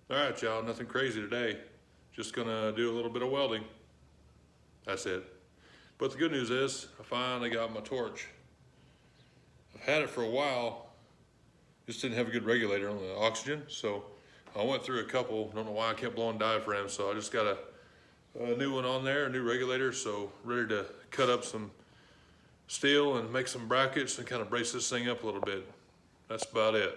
All right, y'all, nothing crazy today. Just gonna do a little bit of welding. That's it. But the good news is, I finally got my torch. I've had it for a while, just didn't have a good regulator on the oxygen, so I went through a couple. Don't know why I kept blowing diaphragm, so I just got a new one on there, a new regulator, so ready to cut up some steel and make some brackets and kind of brace this thing up a little bit. That's about it.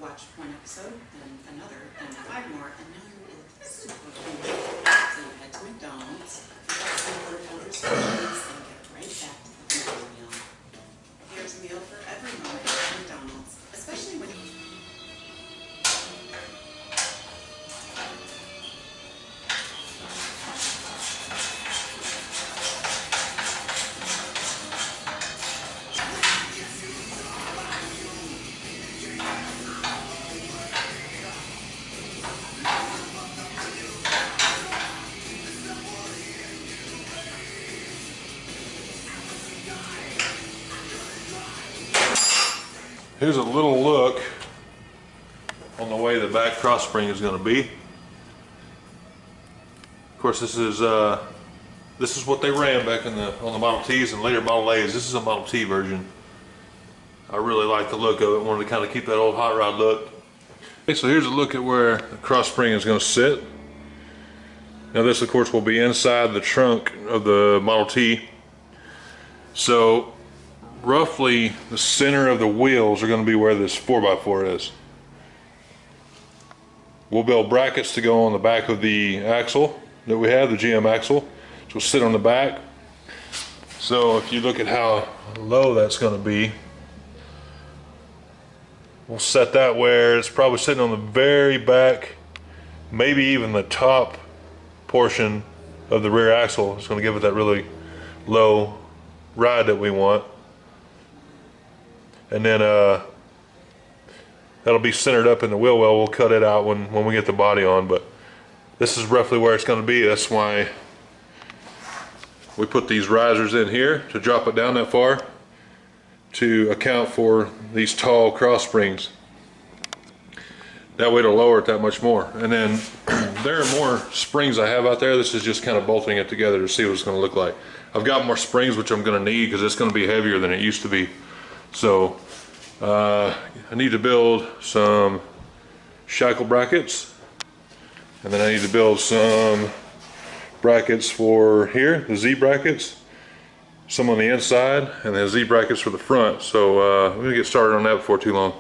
Watch one episode, then another, then 5 more, and now you're super hungry. So you head to McDonald's, get some $100 steaks, and get right back to the meal. There's a meal for every moment at McDonald's, especially when Here's a little look on the way the back cross spring is going to be. Of course, this is what they ran back on the Model Ts and later Model A's. This is a Model T version. I really like the look of it. Wanted to kind of keep that old hot rod look. Okay, so here's a look at where the cross spring is going to sit. Now this, of course, will be inside the trunk of the Model T. So roughly the center of the wheels are going to be where this 4x4 is. We'll build brackets to go on the back of the axle that we have, the GM axle, which will sit on the back. So if you look at how low that's going to be, we'll set that where it's probably sitting on the very back, maybe even the top portion of the rear axle. It's going to give it that really low ride that we want. And then that'll be centered up in the wheel well. We'll cut it out when we get the body on, but this is roughly where it's going to be. That's why we put these risers in here to drop it down that far to account for these tall cross springs. That way to lower it that much more. And then there are more springs I have out there. This is just kind of bolting it together to see what it's going to look like. I've got more springs, which I'm going to need because it's going to be heavier than it used to be. So I need to build some shackle brackets, and then I need to build some brackets for here, the Z brackets, some on the inside, and then Z brackets for the front. So we're going to get started on that before too long.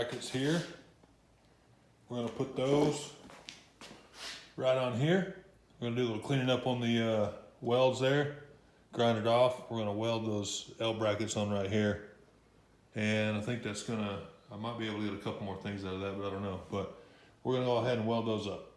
brackets here. We're gonna put those right on here. We're gonna do a little cleaning up on the welds there, grind it off. We're gonna weld those L brackets on right here. And I think that's gonna, I might be able to get a couple more things out of that, but I don't know. But we're gonna go ahead and weld those up.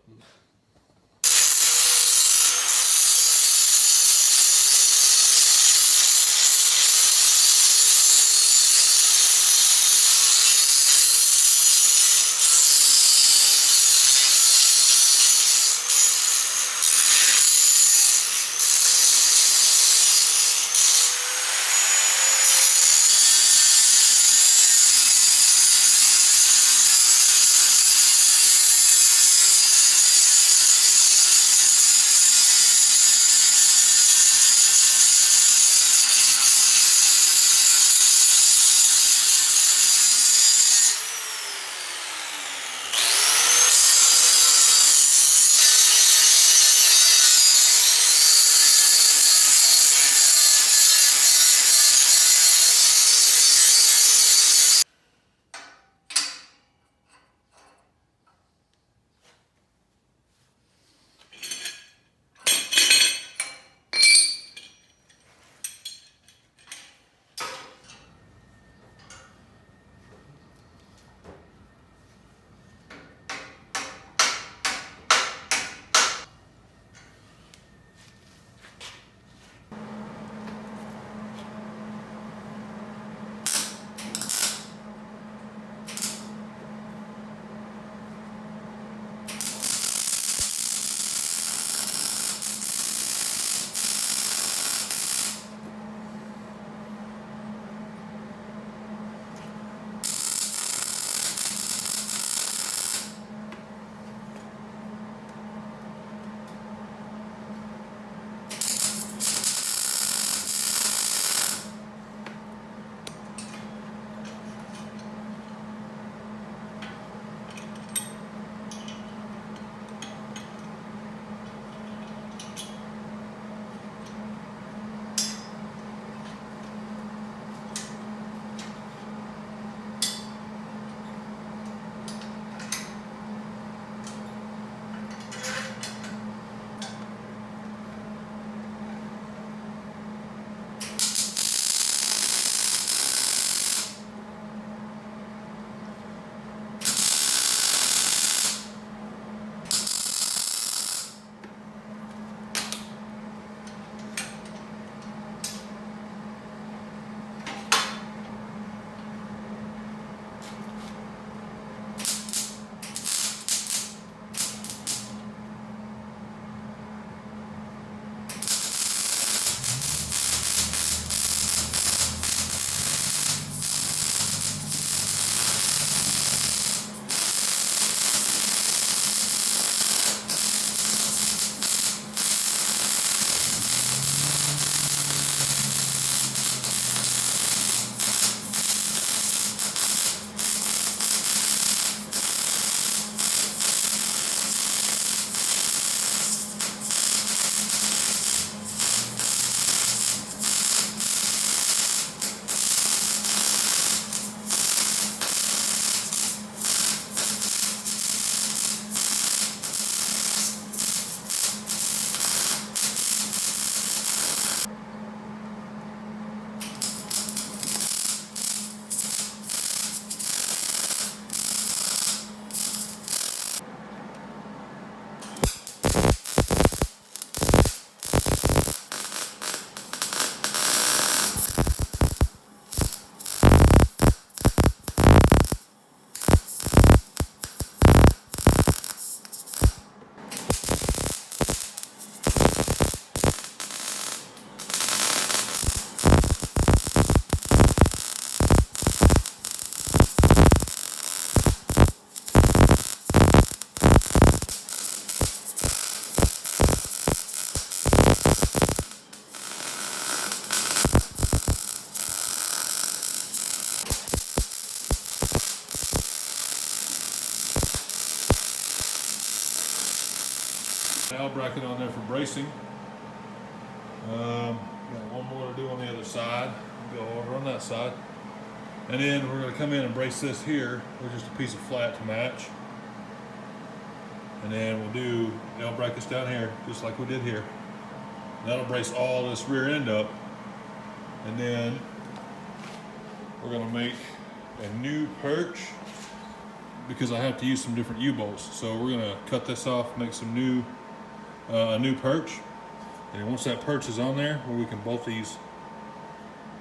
L bracket on there for bracing. Got one more to do on the other side. Go over on that side. And then we're gonna come in and brace this here with just a piece of flat to match. And then we'll do L brackets down here, just like we did here. That'll brace all this rear end up. And then we're gonna make a new perch because I have to use some different U-bolts. So we're gonna cut this off, make some new, a new perch. And once that perch is on there, where we can bolt these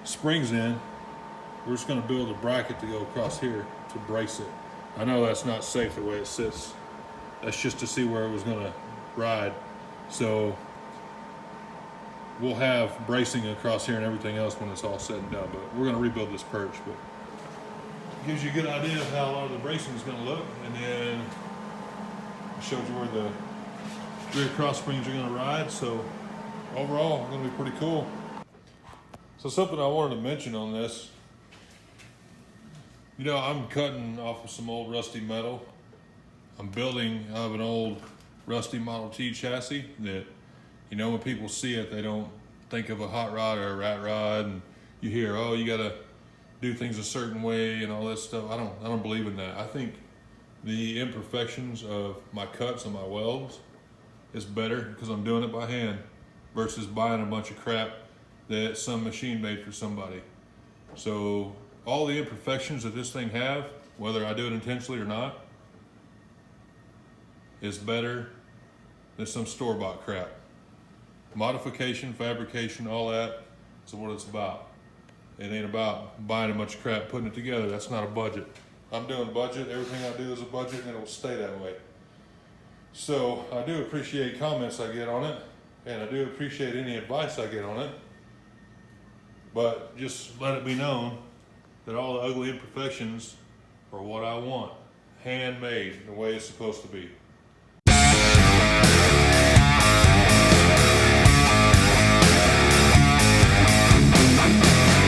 springs in, we're just gonna build a bracket to go across here to brace it. I know that's not safe the way it sits. That's just to see where it was gonna ride. So we'll have bracing across here and everything else when it's all said and done, but we're gonna rebuild this perch. But it gives you a good idea of how a lot of the bracing is gonna look. And then I showed you where the rear cross springs are gonna ride. So overall, it's gonna be pretty cool. So something I wanted to mention on this, you know, I'm cutting off of some old rusty metal. I'm building out of an old rusty Model T chassis that, you know, when people see it, they don't think of a hot rod or a rat rod, and you hear, oh, you gotta do things a certain way and all that stuff. I don't believe in that. I think the imperfections of my cuts and my welds is better because I'm doing it by hand versus buying a bunch of crap that some machine made for somebody. So all the imperfections that this thing have, whether I do it intentionally or not, is better than some store-bought crap. Modification, fabrication, all that is what it's about. It ain't about buying a bunch of crap, putting it together. That's not a budget. I'm doing budget. Everything I do is a budget, and it'll stay that way. So I do appreciate comments I get on it, and I do appreciate any advice I get on it. But just let it be known that all the ugly imperfections are what I want. Handmade, the way it's supposed to be.